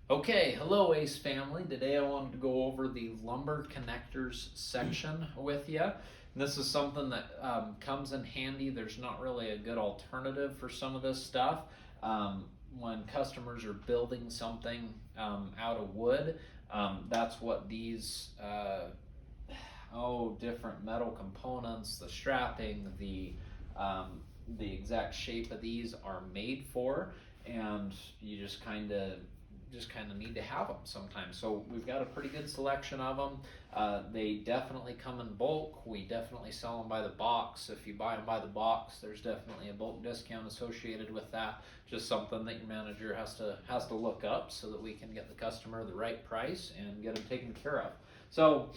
Okay, hello ACE family. Today I wanted to go over the lumber connectors section with you. This is something that comes in handy. There's not really a good alternative for some of this stuff. When customers are building something out of wood, that's what these different metal components, the strapping, the exact shape of these are made for, and you just kind of need to have them sometimes. So we've got a pretty good selection of them. They definitely come in bulk. We definitely sell them by the box. If you buy them by the box, there's definitely a bulk discount associated with that. Just something that your manager has to look up so that we can get the customer the right price and get them taken care of. So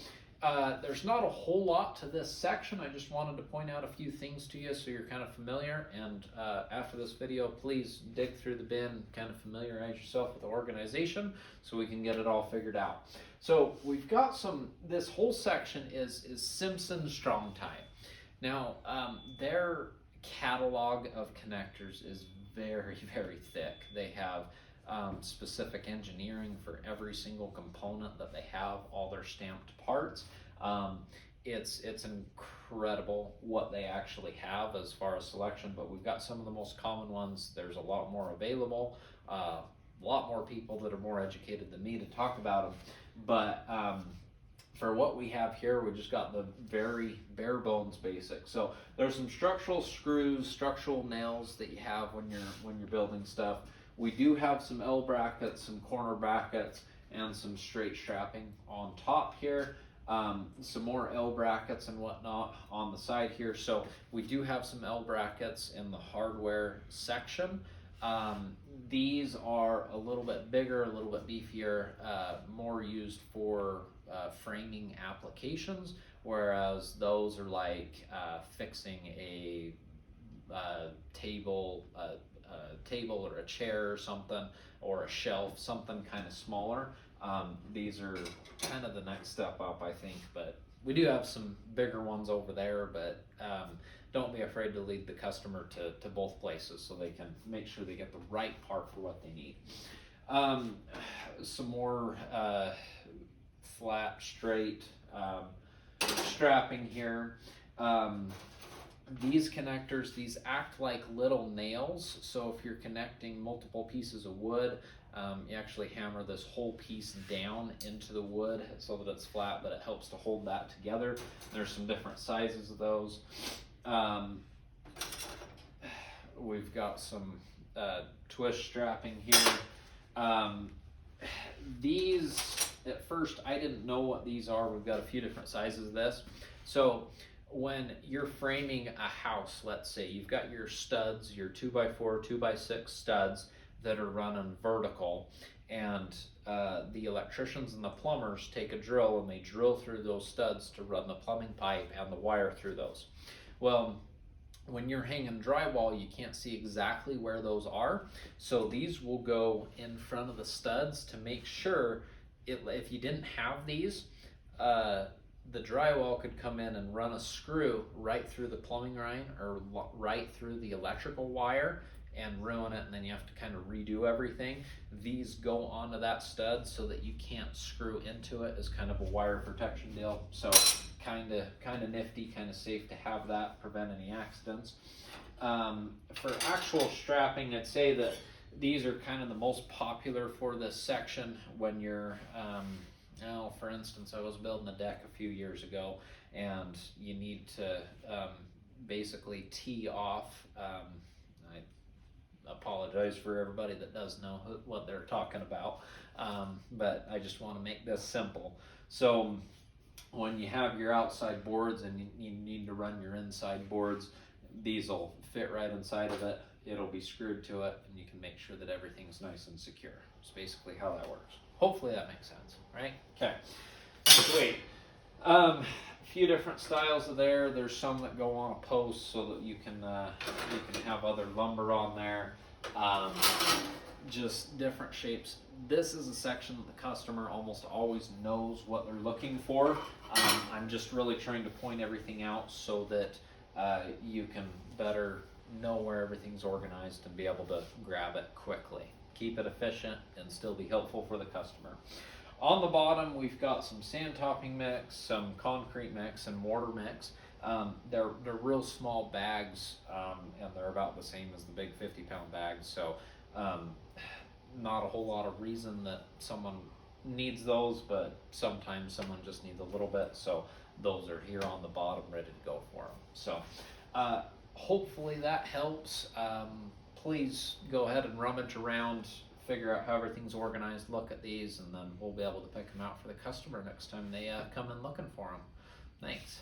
there's not a whole lot to this section. I just wanted to point out a few things to you so you're kind of familiar, and after this video please dig through the bin, kind of familiarize yourself with the organization so we can get it all figured out. So we've got this whole section is Simpson Strong Tie. Now their catalog of connectors is very, very thick. They have specific engineering for every single component that they have, all their stamped parts. It's incredible what they actually have as far as selection, but we've got some of the most common ones. There's a lot more available, a lot more people that are more educated than me to talk about them, but for what we have here, we just got the very bare bones basic. So there's some structural screws, structural nails that you have when you're building stuff. We do have some L brackets, some corner brackets, and some straight strapping on top here. Some more L brackets and whatnot on the side here. So we do have some L brackets in the hardware section. These are a little bit bigger, a little bit beefier, more used for framing applications, whereas those are like fixing a table or a chair or something, or a shelf, something kind of smaller. These are kind of the next step up, I think, but we do have some bigger ones over there, but don't be afraid to lead the customer to both places so they can make sure they get the right part for what they need. Some more flat, straight strapping here. These connectors, these act like little nails, so if you're connecting multiple pieces of wood, you actually hammer this whole piece down into the wood so that it's flat, but it helps to hold that together. There's some different sizes of those. We've got some twist strapping here. These, at first, I didn't know what these are. We've got a few different sizes of this. So when you're framing a house, let's say you've got your studs, your 2x4, 2x6 studs that are running vertical, and the electricians and the plumbers take a drill and they drill through those studs to run the plumbing pipe and the wire through those. Well, when you're hanging drywall, you can't see exactly where those are, so these will go in front of the studs to make sure if you didn't have these, the drywall could come in and run a screw right through the plumbing line or right through the electrical wire and ruin it, and then you have to kind of redo everything. These go onto that stud so that you can't screw into it as kind of a wire protection deal. So kind of nifty, kind of safe to have that, prevent any accidents. For actual strapping, I'd say that these are kind of the most popular for this section when you're for instance, I was building a deck a few years ago, and you need to basically tee off. I apologize for everybody that does know what they're talking about, but I just want to make this simple. So when you have your outside boards and you need to run your inside boards, these will fit right inside of it. It'll be screwed to it, and you can make sure that everything's nice and secure. It's basically how that works. Hopefully that makes sense, right? Okay, sweet. A few different styles of there. There's some that go on a post so that you can have other lumber on there. Just different shapes. This is a section that the customer almost always knows what they're looking for. I'm just really trying to point everything out so that you can better know where everything's organized and be able to grab it quickly. keep it efficient and still be helpful for the customer. On the bottom, we've got some sand topping mix, some concrete mix, and mortar mix. They're real small bags, and they're about the same as the big 50-pound bags. So, not a whole lot of reason that someone needs those, but sometimes someone just needs a little bit. So those are here on the bottom, ready to go for them. So, hopefully that helps. Please go ahead and rummage around, figure out how everything's organized, look at these, and then we'll be able to pick them out for the customer next time they come in looking for them. Thanks.